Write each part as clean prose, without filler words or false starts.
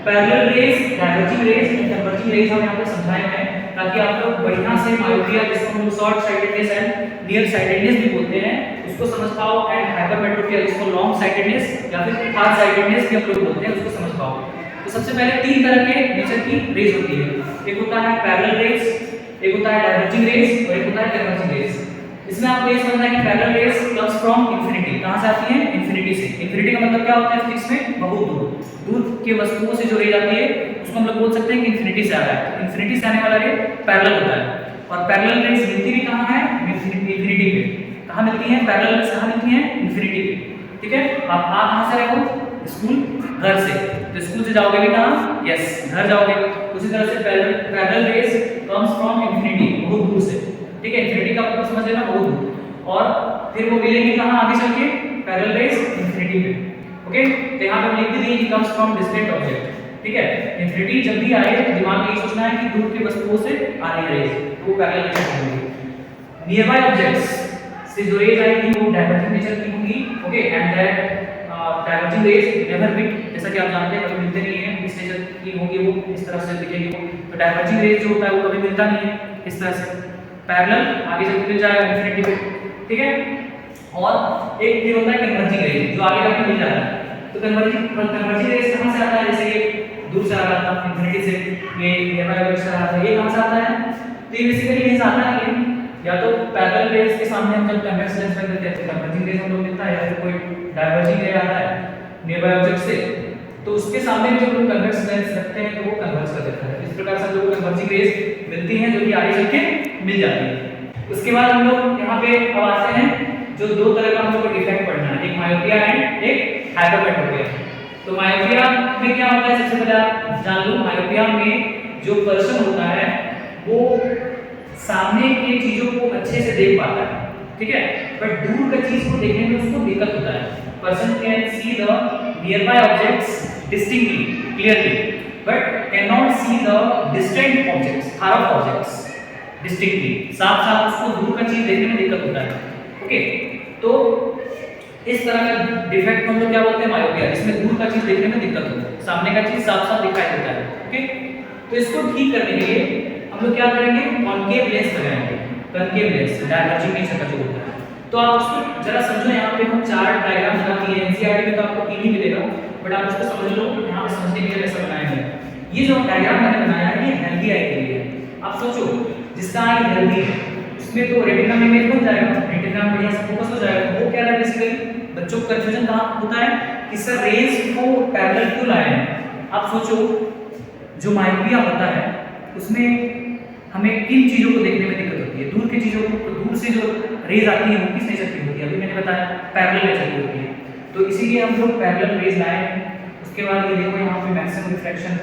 Parallel rays, diverging rays and converging rays हम यहाँ पे समझाए हैं ताकि आप लोग बढ़िया से मायोपिया, जिसको हम लोग short sightedness and near sightedness भी बोलते हैं, उसको समझ पाओ, एंड हाइपरमेट्रोपिया, जिसको लॉन्ग साइटेडनेस या फिर फार साइटेडनेस भी हम लोग बोलते हैं, उसको समझ पाओ। तो सबसे पहले तीन तरह के नेचर की रेज होती है, एक होता है पैरेलल रेज, एक होता है डाइवर्जिंग रेज और एक होता है कन्वर्जिंग रेज। इसमें आपको ये समझना है कि parallel raise comes from infinity, कहां से आती है? इंफिनिटी से। इंफिनिटी का मतलब क्या होता है फिजिक्स में? बहुत दूर, दूर के वस्तुओं से जो रे जाती है उसको हम लोग बोल सकते हैं कि इंफिनिटी से आ रहा है। तो इंफिनिटी से आने वाला रे पैरेलल होता है, और पैरेलल रेज मिलती भी कहां है? इंफिनिटी पे। कहां मिलती है पैरेलल रेज? कहां मिलती है? इंफिनिटी पे। ठीक है, आप आ कहां से रहे हो? स्कूल, घर से, तो स्कूल से जाओगे भी कहां? यस, घर जाओगे। उसी तरह से parallel raise comes from infinity, बहुत दूर से। ठीक है, इंफिनिटी का मतलब समझ लेना, बहुत दूर, और फिर वो मिलेगी कहां आगे चल के? पैरेलल रेज इंफिनिटी पे। ओके, तो यहां पे हम लिख दिए कि कम्स फ्रॉम डिस्टेंट ऑब्जेक्ट। ठीक है, इंफिनिटी जब भी आए तो दिमाग में ये सोचना है कि दूर की वस्तुओं से आ रही है रेज, तो वो पैरेलल रेज होंगी। नियर बाय ऑब्जेक्ट्स से जो रेज आएगी वो डाइवर्जिंग नेचर की होंगी। Okay, and that diverging rays never meet, जैसा कि आप जानते हैं कभी मिलते नहीं है, इस नेचर की होगी वो, इस तरह से दिखेगी वो। तो डाइवर्जिंग रेज जो होता है वो कभी मिलता नहीं है इस तरह से, पैरेलल आगे चल के मिल जाएगा इंफिनिटी पे। ठीक है, और एक फिर होता है कन्वर्जिंग रेज, जो आगे जाके मिल जाता है। तो कन्वर्जिंग रेज कहां से आता है? जैसे ये दूर से आ रहा था इंफिनिटी से, ये नियर बाय से आ रहा था, ये कहां से आता है? तो ये बेसिकली रेज आता है ये या तो पैरेलल रेज के सामने हम जब कन्वेक्स लेंस रख देते हैं तो कन्वर्जिंग रेज हम लोग मिलता है, या फिर कोई डाइवर्जिंग रे आता है नियर बाय ऑब्जेक्ट से, तो उसके सामने जब हम कन्वेक्स लेंस रखते हैं तो वो कन्वर्ज कर देता है। इस प्रकार से हम लोग को कन्वर्जिंग रेज मिलती हैं, जो कि आगे चल के मिल जाती है। उसके बाद हम लोग यहाँ पे अब आते हैं, जो दो तरह का हम लोग को डिफेक्ट पढ़ना है, एक मायोपिया एंड एक हाइपरमेट्रोपिया। तो मायोपिया में क्या होता है? सबसे पहले आप जान लो, मायोपिया में जो पर्सन होता है वो सामने की चीजों को अच्छे से देख पाता है, ठीक है, बट दूर की चीज को देखने में उसको दिक्कत होता है। Person can see the near by objects distinctly, clearly, but can not see the distant objects, far of objects distinctly, साफ साफ उसको दूर का चीज देखने में दिक्कत होता है। ओके, तो इस तरह का डिफेक्ट हम लोग क्या बोलते हैं? मायोपिया, जिसमें दूर का चीज देखने में दिक्कत होता है, सामने का चीज साफ साफ दिखाई देता है। ओके, तो इसको ठीक करने के लिए हम लोग क्या करेंगे? कॉनकेव लेंस लगाएंगे, कॉनकेव लेंस, डाइवर्जिंग नेचर का जो होता है। तो आप उसको जरा समझो, यहाँ पे हम चार डायग्राम बनाती है, एनसीईआरटी में तो आपको तीन ही मिलेगा, बट आप उसको समझ लो, यहाँ पे समझने के लिए ऐसा बनाया है। ये जो डायग्राम मैंने बनाया है ये हेल्दी आई के लिए है। आप सोचो, जिसका आई हेल्दी है उसमें तो रेटिना में इमेज बन जाएगा, रेटिना बढ़िया से फोकस हो जाएगा। वो क्या है? बेसिकली बच्चों को कंफ्यूजन कहाँ होता है कि सर रेज को पैरेलल क्यों लाए हैं। आप सोचो, जो मायोपिया होता है उसमें हमें किन चीजों को देखने में दिक्कत होती है? दूर की चीजों को, दूर से जो रेज आती है वो किस नेचर की होती है? अभी मैंने बताया पैरेलल नेचर की होती है, तो इसीलिए हम लोग पैरेलल रेज लाए हैं। उसके बाद ये देखो, यहाँ पे मैक्सिमम रिफ्रैक्शन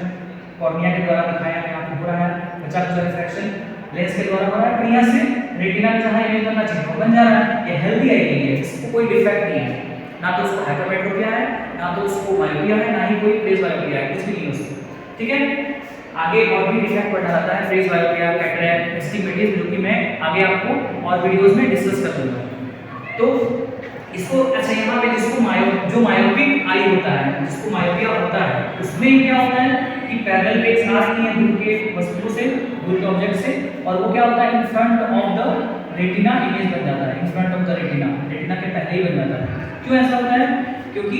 कॉर्निया के द्वारा दिखाया है, यहाँ पे हो रहा है, बचा कुचा रिफ्रैक्शन लेंस के द्वारा हो रहा है, बढ़िया से रेटिना में जहाँ इमेज बनना चाहिए वो बन जा रहा है। ये हेल्दी आई के लिए, इसको कोई डिफेक्ट नहीं है, ना तो उसको हाइपरमेट्रोपिया है, ना तो उसको मायोपिया है, ना ही कोई फेज मायोपिया है, कुछ भी नहीं उसको। ठीक है, आगे और भी डिफेक्ट पढ़ा जाता है, फेज मायोपिया, कैटरैक्ट, एस्टिग्मेटिज्म, जो कि मैं आगे आपको और वीडियोस में डिस्कस कर दूंगा। तो इसको अच्छा, यहाँ पे जिसको जो मायोपिक आई होता है, जिसको मायोपिया होता है, उसमें क्या होता है कि पैरेलल रेज आ रही है दूर के वस्तुओं से, दूर के ऑब्जेक्ट से, और वो क्या होता है? In front of the retina image बन जाता है, in front of the retina, retina के पहले ही बन जाता है। क्यों ऐसा होता है? क्योंकि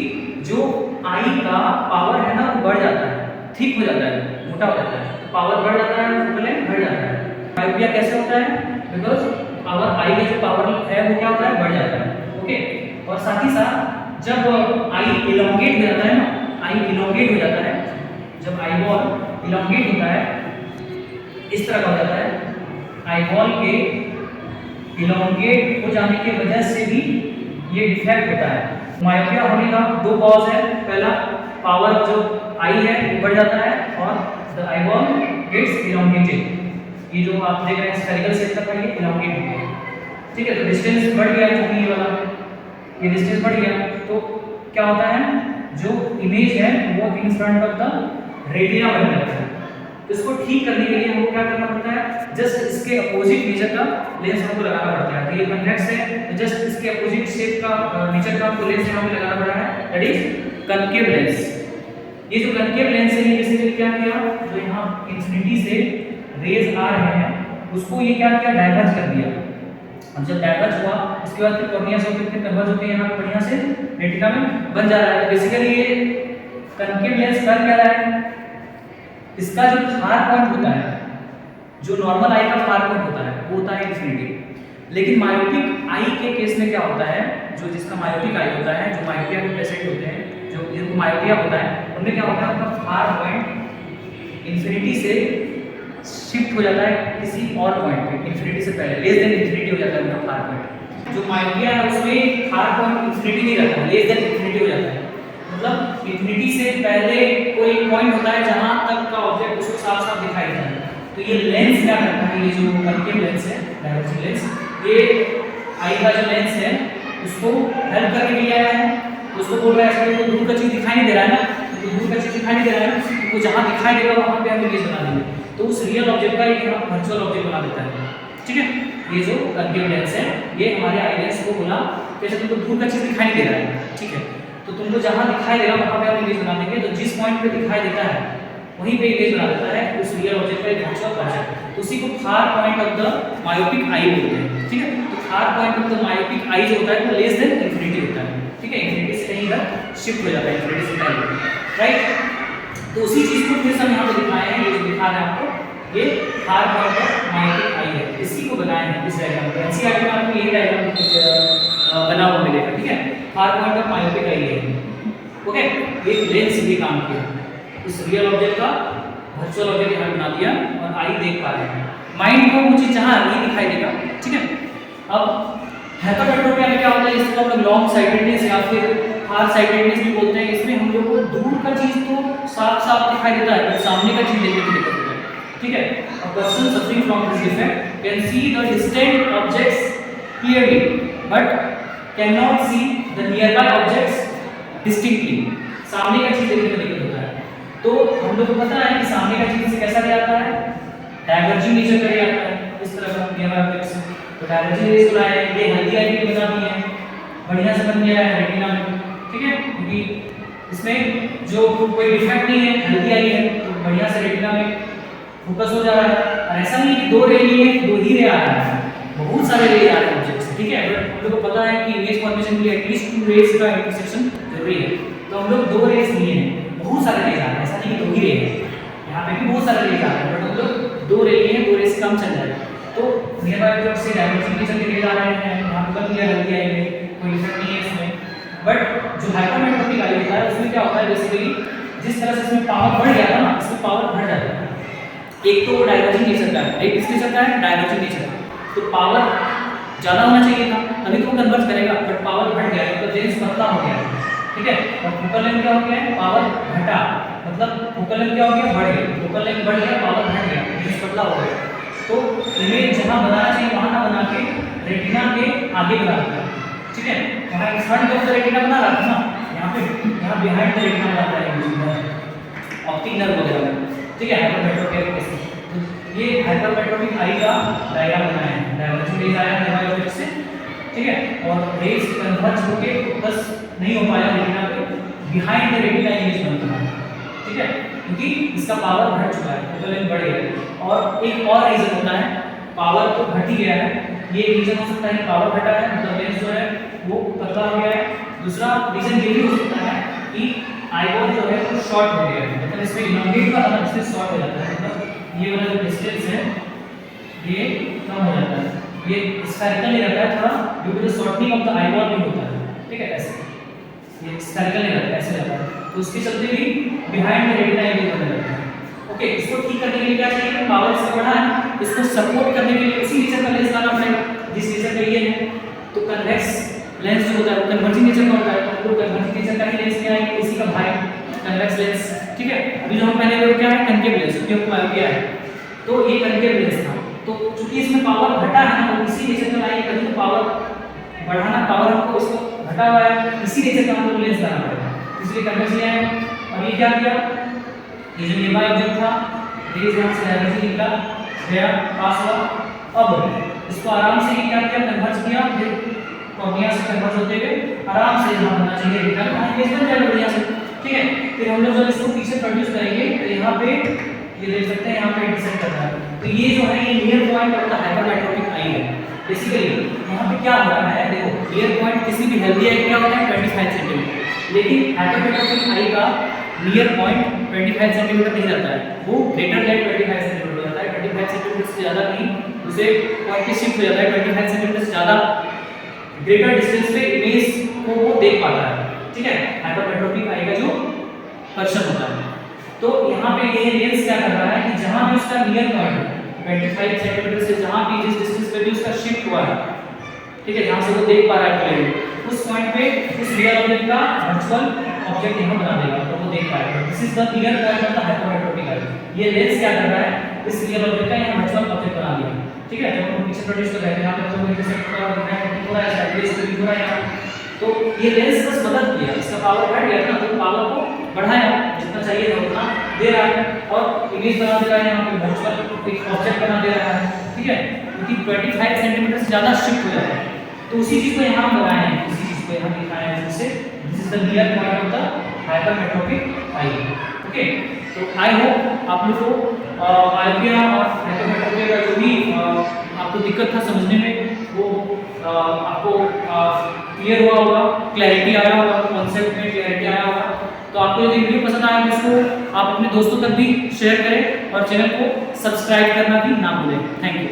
जो आई का पावर है ना वो बढ़ जाता है, ठीक हो जाता है, मोटा हो जाता है, पावर बढ़ जाता है, फोकल लेंथ बढ़ जाता है। मायोपिया कैसे होता है? बिकॉज पावर आई का जो पावर है वो क्या होता है? बढ़ जाता है। ओके, और साथ ही साथ जब आई इलोंगेट हो जाता है ना, आई इलोंगेट हो जाता है, जब आई बॉल इलोंगेट होता है, इस तरह का हो जाता है, आई बॉल के इलोंगेट हो जाने की वजह से भी ये डिफेक्ट होता है। मायोपिया होने का दो कॉज है, पहला पावर जो आई है वो बढ़ जाता है, और the eyeball gets elongated, ये जो आप देख रहे हैं स्फेरिकल शेप तक है ये इलोंगेट हो गया। ठीक है, तो डिस्टेंस बढ़ गया, क्योंकि ये वाला ये डिस्टेंस बढ़ गया, तो क्या होता है? जो इमेज है वो in front of the retina बनने लगता है। तो इसको ठीक करने के लिए हमको क्या करना पड़ता है? जस्ट इसके अपोजिट नेचर का लेंस हमको लगाना पड़ता है। तो ये कन्वेक्स है, तो जस्ट इसके अपोजिट शेप का नेचर का हमको लेंस यहाँ पे लगाना पड़ रहा है, दैट इज कनकेव लेंस। ये जो कनकेव लेंस है ये किया, जो यहाँ इंफिनिटी से रेज आ रहे हैं उसको ये क्या किया, डाइवर्ज कर दिया। अब जब डाइवर्ज हुआ उसके बाद फिर कॉर्निया से फिर कन्वर्ज होकर यहाँ पे बढ़िया से रेटिना में बन जा रहा है। बेसिकली ये कनकेव लेंस कर क्या रहा है, इसका जो फार पॉइंट होता है, जो नॉर्मल आई का फार पॉइंट होता है वो होता है इंफिनिटी। लेकिन मायोपिक आई के केस में क्या होता है, जो जिसका मायोपिक आई होता है, जो मायोपिया के पेशेंट होते हैं, जो जिनको मायोपिया होता है, उनमें क्या होता है, उनका फार पॉइंट इंफिनिटी से शिफ्ट हो जाता है किसी और पॉइंट पे, इंफिनिटी से पहले लेस देन इंफिनिटी हो जाता है उनका फार पॉइंट। जो मायोपिया है उसमें फार पॉइंट इंफिनिटी नहीं रहता है, लेस देन इंफिनिटी हो जाता है। मतलब इंफिनिटी से पहले कोई पॉइंट होता है जहां तक का ऑब्जेक्ट उसको साफ साफ दिखाई देता है। तो ये लेंस क्या करता है, ये जो कनकेव लेंस है, डाइवर्जिंग लेंस, ये आई का जो लेंस है उसको हेल्प करने के लिए आया है। उसको बोल रहा है इसको दूर का चीज दिखाई नहीं दे रहा है ना, तो दूर का चीज दिखाई नहीं दे रहा है ना, तो जहां दिखाई देगा वहां पे हम इमेज बना देंगे, तो उस रियल ऑब्जेक्ट का ये हम वर्चुअल ऑब्जेक्ट बना देता है। ठीक है, ये जो कनकेव लेंस है ये हमारे आई लेंस को बोला जैसे तुमको दूर का चीज दिखाई नहीं दे रहा है, ठीक है, तो तुमको जहां दिखाई देगा वहां पे हम इमेज बना देंगे। तो जिस पॉइंट पे दिखाई देता है वहीं पे इमेज बना देता है उस रियल ऑब्जेक्ट का एक वर्चुअल ऑब्जेक्ट, तो उसी को far point of the myopic eye बोलते हैं। ठीक है, तो far point of the myopic eye जो होता है वो लेस देन इंफिनिटी होता है। ठीक है, इंफिनिटी से कहीं इधर शिफ्ट हो जाता है, इंफिनिटी से पहले, राइट। तो उसी चीज को फिर से हम यहाँ पे दिखाए हैं, ये जो दिखा रहे हैं आपको, ये far point of myopic eye है, इसी को बनाए हैं इस डायग्राम में। एनसीईआरटी में आपको यही डायग्राम बना हुआ मिलेगा। ठीक है, far point of myopic eye है। ओके, एक लेंस भी काम किया, इस रियल ऑब्जेक्ट का वर्चुअल ऑब्जेक्ट यहाँ बना दिया और आई देख पा रहे हैं। माइंड को मुझे जहाँ नहीं दिखाई देगा। ठीक है, अब हाइपरमेट्रोपिया में क्या होता है, इसको हम लोग लॉन्ग साइटेडनेस या फिर फार साइटेडनेस भी बोलते हैं। इसमें हम लोग को दूर का चीज तो साफ साफ दिखाई देता है, पर सामने का चीज देखने में दिक्कत होता है। ठीक है, a person suffering from this defect can see the distant objects clearly but can not see the near by objects distinctly. सामने का चीज देखने में दिक्कत होता है। तो हम लोग को पता है कि सामने का चीज से कैसा ले आता है, डाइवर्जिंग नेचर का ले आता है, इस तरह का नियर बाय ऑब्जेक्ट्स। तो डाइवर्जिंग रेज को लाए, ये हल्दी आई की बना दी है, बढ़िया से बन गया है रेटिना में। ठीक है, क्योंकि इसमें जो कोई डिफेक्ट नहीं है, हल्दी आई है, तो बढ़िया से रेटिना में फोकस हो जा रहा है। और ऐसा नहीं है कि दो रे लिए, दो ही रे आ रहा है, बहुत सारे रे आ रहे हैं ऑब्जेक्ट से। ठीक है, बट हम लोग को पता है कि इमेज फॉर्मेशन के लिए एटलीस्ट 2 रेज का इंटरसेक्शन जरूरी है। तो हम लोग 2 रेज लिए हैं, बहुत सारे रेज आ रहे हैं, ऐसा नहीं कि 2 ही रे है, यहाँ पे भी बहुत सारे रेज आ रहे हैं, बट हम लोग 2 रे लिए हैं, 2 रेज कम चल जाएगा। तो नियर बाय ऑब्जेक्ट से डाइवर्जिंग नेचर के रेज आ रहे हैं, यहाँ पे बन गया हल्दी आई में, कोई इफेक्ट नहीं है इसमें। बट जो हाइपरमेट्रोपिक आई होता है उसमें क्या होता है, बेसिकली जिस तरह से इसमें पावर बढ़ गया था ना, इसमें पावर बढ़ जाता है। एक तो डाइवर्जिंग नेचर का है, एक किस नेचर का है, डाइवर्जिंग नेचर। तो पावर ज़्यादा होना चाहिए था तभी तो वो कन्वर्ट करेगा, बट पावर बढ़ गया तो लेंस पतला हो गया। ठीक है, और फोकल लेंथ क्या हो गया है, पावर घटा, मतलब फोकल लेंथ क्या हो गया, बढ़ गया, फोकल लेंथ बढ़ गया, पावर घट गया, लेंस पतला हो गया। तो इमेज जहाँ बनाना चाहिए वहाँ ना बना के रेटिना के आगे बना दिया। ठीक है, वहाँ in front of the retina बना रहा था ना, यहाँ पे यहाँ बिहाइंड द रेटिना बनाता है ऑप्टिक नर्व वगैरह। ठीक है, हाइपरमेट्रोपिक केस में तो ये हाइपरमेट्रोपिक आई का डायग्राम बनाया है, डाइवर्जिंग रेज आया नियर बाय ऑब्जेक्ट से। ठीक है, और रेज कन्वर्ज होके फोकस नहीं हो पाया रेटिना पे, बिहाइंड द रेटिना इमेज बनता है। ठीक है, क्योंकि इसका पावर बढ़ चुका है, फोकल लेंथ बढ़ गया। और एक और रीजन होता है, पावर तो घट ही गया है, ये रीजन हो सकता है कि पावर घटा है, मतलब लेंस जो है वो पतला हो गया है। दूसरा रीजन ये भी हो सकता है कि आईबॉल जो है वो शॉर्ट हो गया है, मतलब इसमें इनोवेट का था, इसमें शॉर्ट हो जाता है, मतलब ये वाला जो डिस्टेंस है ये कम हो जाता है, ये स्फेरिकल नहीं रहता है, थोड़ा due to the shortening of the eyeball भी होता है। ठीक है, ऐसे ये स्फेरिकल नहीं रहता है, ऐसे रहता है, तो उसके चलते भी बिहाइंड द रेटिना इमेज बनने लगता है। ओके, इसको ठीक करने के लिए क्या चाहिए, पावर इसका बढ़ा है, इसको सपोर्ट करने के लिए उसी नेचर का लेंस लाना पड़ेगा जिस नेचर का ये है। तो कन्वेक्स लेंस जो होता है वो कन्वर्जिंग नेचर का होता है, तो हमको कन्वर्जिंग नेचर का ही लेंस क्या है, इसी का भाई कन्वेक्स लेंस। ठीक है, अभी जो हम पहले वो क्या है, कनकेव लेंस, क्योंकि हमको मायोपिया है, तो ये कनकेव लेंस था। तो चूंकि इसमें पावर घटा है ना, तो इसी नेचर का लाइए, कभी तो पावर बढ़ाना, पावर हमको इसको घटा हुआ है, इसी नेचर का हमको लेंस लाना पड़ेगा, इसलिए कन्वेक्स लिया है। और ये क्या किया, ये जो नियर बाय ऑब्जेक्ट था, रेज यहाँ से डायवर्जिंग निकला गया, पास हुआ। अब इसको आराम से ये क्या किया, कन्वर्ज किया, फिर कॉर्निया से कन्वर्ज होते हुए आराम से यहाँ बनना चाहिए रेटिना, इमेज बन जाएगा बढ़िया से। ठीक है। फिर हम लोग जब इसको पीछे प्रोड्यूस करेंगे तो यहाँ पे ये देख सकते हैं, यहाँ पे इंटरसेक्ट कर रहा है। तो ये जो है ये near point of the hypermetropic eye है। बेसिकली यहाँ पे क्या हो रहा है, देखो नियर पॉइंट किसी भी हेल्दी आई क्या होता है 25 सेंटीमीटर, लेकिन हाइपरमेट्रोपिक आई का नियर पॉइंट 25 सेंटीमीटर नहीं रहता है, वो ग्रेटर देन 25 सेंटीमीटर हो जाता है। 25 सेंटीमीटर से ज़्यादा नहीं, उसे पॉइंट की शिफ्ट हो जाता है 25 सेंटीमीटर से ज़्यादा ग्रेटर डिस्टेंस पे इमेज को वो देख पाता है। ठीक है, हाइपरमेट्रोपिक आई का जो पर्सन होता है। तो यहाँ पे ये लेंस क्या कर रहा है कि जहाँ भी उसका नियर पॉइंट 25 सेंटीमीटर से जहाँ भी जिस डिस्टेंस पे भी उसका शिफ्ट हुआ है, ठीक है, जहाँ से वो देख पा रहा है क्लियरली, उस पॉइंट पे उस रियल ऑब्जेक्ट का वर्चुअल ऑब्जेक्ट यहाँ बना देगा, तो वो देख पाएगा। This is the near point of the hypermetropic eye. ये लेंस क्या कर रहा है, इस रियल ऑब्जेक्ट का यहाँ वर्चुअल ऑब्जेक्ट बना दिया। ठीक है, जब हम पीछे प्रोड्यूस कर रहे हैं यहाँ पे तो इंटरसेक्ट हो रहा है, थोड़ा ऐसा प्लेस पे हो रहा है, तो ये लेंस बस मदद किया, इसका पावर बढ़ गया ना, तो पावर को बढ़ाया, जितना चाहिए था उतना दे रहा है और इमेज बना दे रहा है, यहाँ पे वर्चुअल एक ऑब्जेक्ट बना दे रहा है। ठीक है, क्योंकि 25 सेंटीमीटर से ज़्यादा शिफ्ट हो जाता है, तो उसी चीज़ को यहाँ लगाए हैं, इसी चीज़ को यहाँ दिखाया है, जिससे this is the near point of the hypermetropic I. Okay, तो आई होप आप लोग को आइडिया और हाइपरमेट्रोपिक का जो भी आपको दिक्कत था समझने में, वो आपको क्लियर हुआ होगा, क्लैरिटी आया होगा, कॉन्सेप्ट में क्लैरिटी आया होगा। तो आपको यदि वीडियो पसंद आया तो इसको आप अपने दोस्तों तक भी शेयर करें और चैनल को सब्सक्राइब करना भी ना भूलें। Thank you.